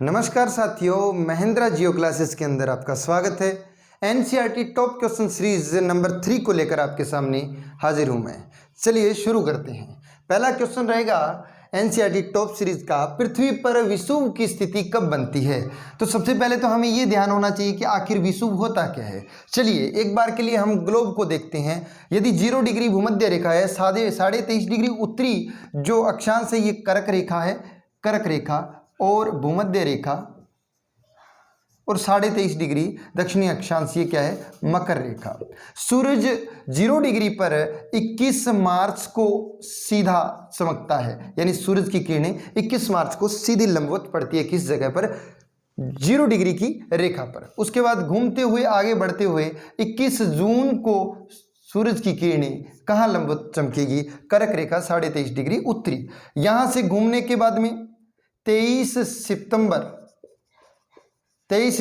नमस्कार साथियों, महिंद्रा जियो क्लासेस के अंदर आपका स्वागत है। NCERT top question series number 3 को लेकर आपके सामने हाजिर हूं मैं। चलिए शुरू करते हैं। पहला क्वेश्चन रहेगा एनसीईआरटी टॉप सीरीज का, पृथ्वी पर विषुव की स्थिति कब बनती है। तो सबसे पहले तो हमें ये ध्यान होना चाहिए कि आखिर विषुव होता क्या है। चलिए एक बार के लिए हम ग्लोब को देखते हैं। यदि 0 डिग्री भूमध्य रेखा है, 23.5 डिग्री उत्तरी जो अक्षांश है ये कर्क रेखा है, कर्क रेखा और भूमध्य रेखा, और 23.5 डिग्री दक्षिणी अक्षांश ये क्या है, मकर रेखा। सूरज 0 डिग्री पर 21 मार्च को सीधा चमकता है, यानी सूरज की किरणें 21 मार्च को सीधी लंबवत पड़ती है किस जगह पर, 0 डिग्री की रेखा पर। उसके बाद घूमते हुए आगे बढ़ते हुए 21 जून को सूरज की किरणें कहाँ लंबवत चमकेगी, कर्क रेखा 23.5 डिग्री उत्तरी। यहाँ से घूमने के बाद में 23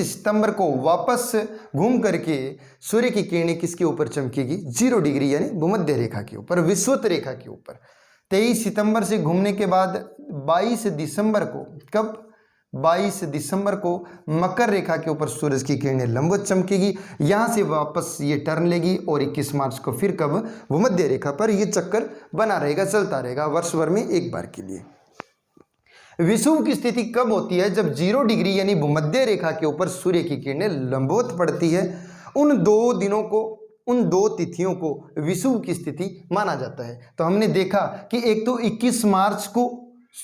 सितंबर को वापस घूम करके सूर्य की किरणें किसके ऊपर चमकेगी, 0 डिग्री यानी भूमध्य रेखा के ऊपर, विषुवत रेखा के ऊपर। 23 सितंबर से घूमने के बाद 22 दिसंबर को, कब, 22 दिसंबर को मकर रेखा के ऊपर सूरज की किरणें लंबवत चमकेगी। यहाँ से वापस ये टर्न लेगी और 21 मार्च को फिर कब, भूमध्य रेखा पर ये चक्कर बना रहेगा, चलता रहेगा वर्ष भर में एक बार के लिए। विषुव की स्थिति कब होती है, जब 0 डिग्री यानी भूमध्य रेखा के ऊपर सूर्य की किरणें लंबवत पड़ती है। उन 2 दिनों को, उन 2 तिथियों को विषुव की स्थिति माना जाता है। तो हमने देखा कि एक तो 21 मार्च को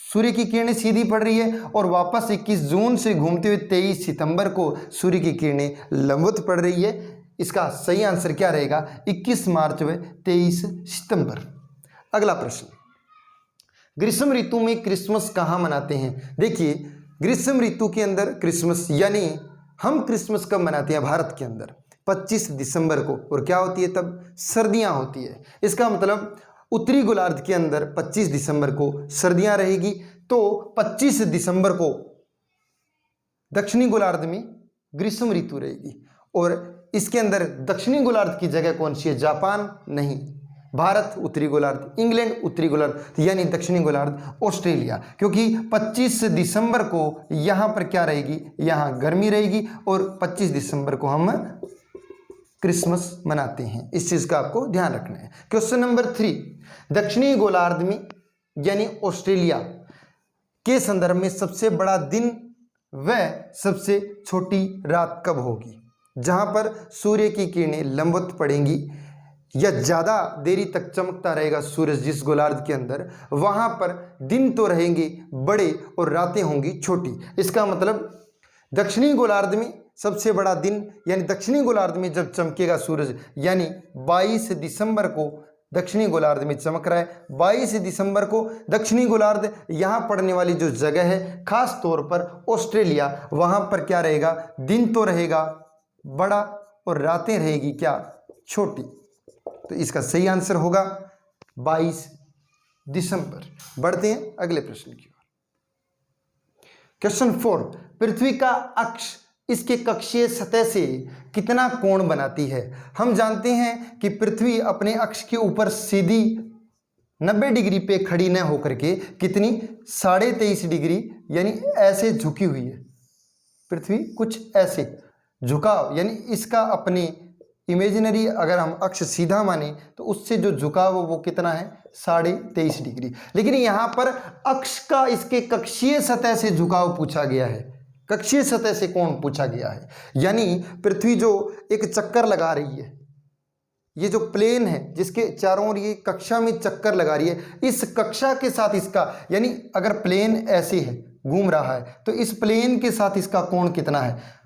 सूर्य की किरणें सीधी पड़ रही है और वापस 21 जून से घूमते हुए 23 सितंबर को सूर्य की किरणें लंबवत पड़ रही है। इसका सही आंसर क्या रहेगा, 21 मार्च व 23 सितंबर। अगला प्रश्न, ग्रीष्म ऋतु में क्रिसमस कहाँ मनाते हैं। देखिए ग्रीष्म ऋतु के अंदर क्रिसमस, यानी हम क्रिसमस कब मनाते हैं भारत के अंदर, 25 दिसंबर को, और क्या होती है तब, सर्दियाँ होती है। इसका मतलब उत्तरी गोलार्ध के अंदर 25 दिसंबर को सर्दियाँ रहेगी, तो 25 दिसंबर को दक्षिणी गोलार्ध में ग्रीष्म ऋतु रहेगी। और इसके अंदर दक्षिणी गोलार्ध की जगह कौन सी है, जापान नहीं, भारत उत्तरी गोलार्ध, इंग्लैंड उत्तरी गोलार्ध, यानी दक्षिणी गोलार्ध ऑस्ट्रेलिया। क्योंकि 25 दिसंबर को यहाँ पर क्या रहेगी, यहाँ गर्मी रहेगी, और 25 दिसंबर को हम क्रिसमस मनाते हैं। इस चीज़ का आपको ध्यान रखना है। क्वेश्चन नंबर 3, दक्षिणी गोलार्ध में यानी ऑस्ट्रेलिया के संदर्भ में सबसे बड़ा दिन व सबसे छोटी रात कब होगी, जहाँ पर सूर्य की किरणें लंबवत पड़ेंगी या ज़्यादा देरी तक चमकता रहेगा सूरज जिस गोलार्ध के अंदर, वहाँ पर दिन तो रहेंगे बड़े और रातें होंगी छोटी। इसका मतलब दक्षिणी गोलार्ध में सबसे बड़ा दिन, यानी दक्षिणी गोलार्ध में जब चमकेगा सूरज, यानी 22 दिसंबर को दक्षिणी गोलार्ध में चमक रहा है। 22 दिसंबर को दक्षिणी गोलार्ध, यहाँ पड़ने वाली जो जगह है खास तौर पर ऑस्ट्रेलिया, वहाँ पर क्या रहेगा, दिन तो रहेगा बड़ा और रातें रहेगी क्या, छोटी। तो इसका सही आंसर होगा 22 दिसंबर। बढ़ते हैं अगले प्रश्न की ओर। क्वेश्चन 4, पृथ्वी का अक्ष इसके कक्षीय सतह से कितना कोण बनाती है। हम जानते हैं कि पृथ्वी अपने अक्ष के ऊपर सीधी 90 डिग्री पे खड़ी न होकर के कितनी, 23.5 डिग्री यानी ऐसे झुकी हुई है पृथ्वी, कुछ ऐसे झुकाव, यानी इसका अपने इमेजिनरी अगर हम अक्ष सीधा माने तो उससे जो झुकाव वो कितना है, 23.5 डिग्री। लेकिन यहाँ पर अक्ष का इसके कक्षीय सतह से झुकाव पूछा गया है, कक्षीय सतह से कोण पूछा गया है। यानी पृथ्वी जो एक चक्कर लगा रही है, ये जो प्लेन है जिसके चारों ओर ये कक्षा में चक्कर लगा रही है, इस कक्षा के साथ इसका, यानी अगर प्लेन ऐसे है घूम रहा है तो इस प्लेन के साथ इसका कोण कितना है,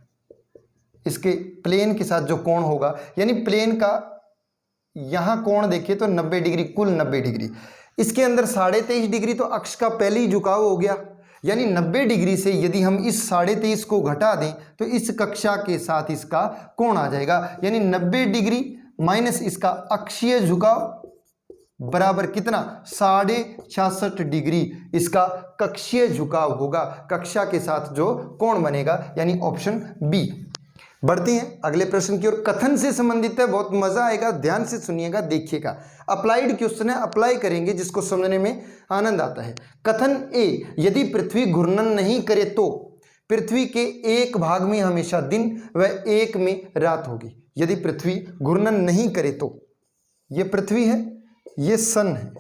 इसके प्लेन के साथ जो कोण होगा, यानी प्लेन का यहाँ कोण देखिए तो 90 डिग्री, कुल 90 डिग्री। इसके अंदर 23.5 डिग्री तो अक्ष का पहले ही झुकाव हो गया, यानी 90 डिग्री से यदि हम इस 23.5 को घटा दें तो इस कक्षा के साथ इसका कोण आ जाएगा, यानी 90 डिग्री माइनस इसका अक्षीय झुकाव बराबर कितना, 66.5 डिग्री इसका कक्षीय झुकाव होगा, कक्षा के साथ जो कोण बनेगा, यानी ऑप्शन बी। बढ़ते हैं अगले प्रश्न की ओर। कथन से संबंधित है, बहुत मजा आएगा, ध्यान से सुनिएगा, देखिएगा। अप्लाइड क्वेश्चन है, अप्लाई करेंगे जिसको समझने में आनंद आता है। कथन ए, यदि पृथ्वी घूर्णन नहीं करे तो पृथ्वी के एक भाग में हमेशा दिन व एक में रात होगी। यदि पृथ्वी घूर्णन नहीं करे तो, ये पृथ्वी है, ये सन है,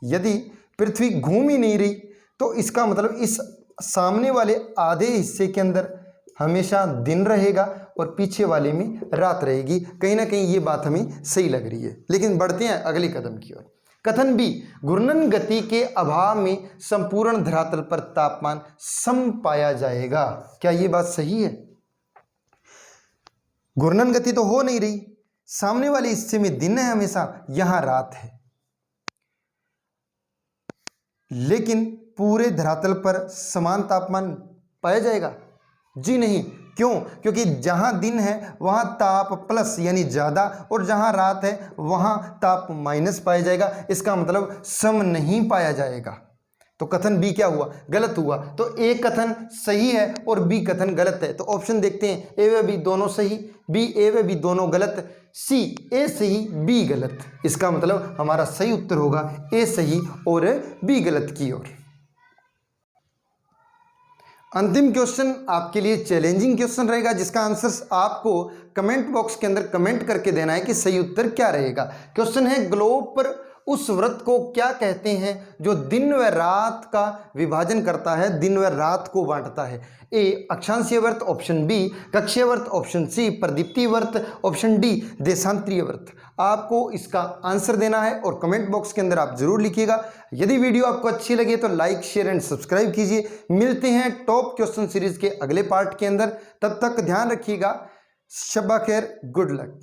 यदि पृथ्वी घूम ही नहीं रही तो इसका मतलब इस सामने वाले आधे हिस्से के अंदर हमेशा दिन रहेगा और पीछे वाले में रात रहेगी। कहीं ना कहीं ये बात हमें सही लग रही है। लेकिन बढ़ते हैं अगले कदम की ओर। कथन बी, घूर्णन गति के अभाव में संपूर्ण धरातल पर तापमान सम पाया जाएगा। क्या ये बात सही है? घूर्णन गति तो हो नहीं रही, सामने वाले हिस्से में दिन है हमेशा, यहां रात है, लेकिन पूरे धरातल पर समान तापमान पाया जाएगा? जी नहीं। क्यों? क्योंकि जहां दिन है वहां ताप प्लस यानी ज़्यादा और जहां रात है वहां ताप माइनस पाया जाएगा। इसका मतलब सम नहीं पाया जाएगा। तो कथन बी क्या हुआ? गलत हुआ। तो ए कथन सही है और बी कथन गलत है। तो ऑप्शन देखते हैं, ए व बी दोनों सही, बी ए व बी दोनों गलत, सी ए सही बी गलत। इसका मतलब हमारा सही उत्तर होगा ए सही और बी गलत की ओर। अंतिम क्वेश्चन आपके लिए चैलेंजिंग क्वेश्चन रहेगा, जिसका आंसर आपको कमेंट बॉक्स के अंदर कमेंट करके देना है कि सही उत्तर क्या रहेगा। क्वेश्चन है, ग्लोब पर उस व्रत को क्या कहते हैं जो दिन व रात का विभाजन करता है, दिन व रात को बांटता है? ए अक्षांशीय व्रत, ऑप्शन बी कक्षीय व्रत, ऑप्शन सी प्रदीप्तीय व्रत, ऑप्शन डी देशांतरीय व्रत। आपको इसका आंसर देना है और कमेंट बॉक्स के अंदर आप जरूर लिखिएगा। यदि वीडियो आपको अच्छी लगे तो लाइक शेयर एंड सब्सक्राइब कीजिए। मिलते हैं टॉप क्वेश्चन सीरीज के अगले पार्ट के अंदर। तब तक ध्यान रखिएगा। शब्बा खैर, गुड लक।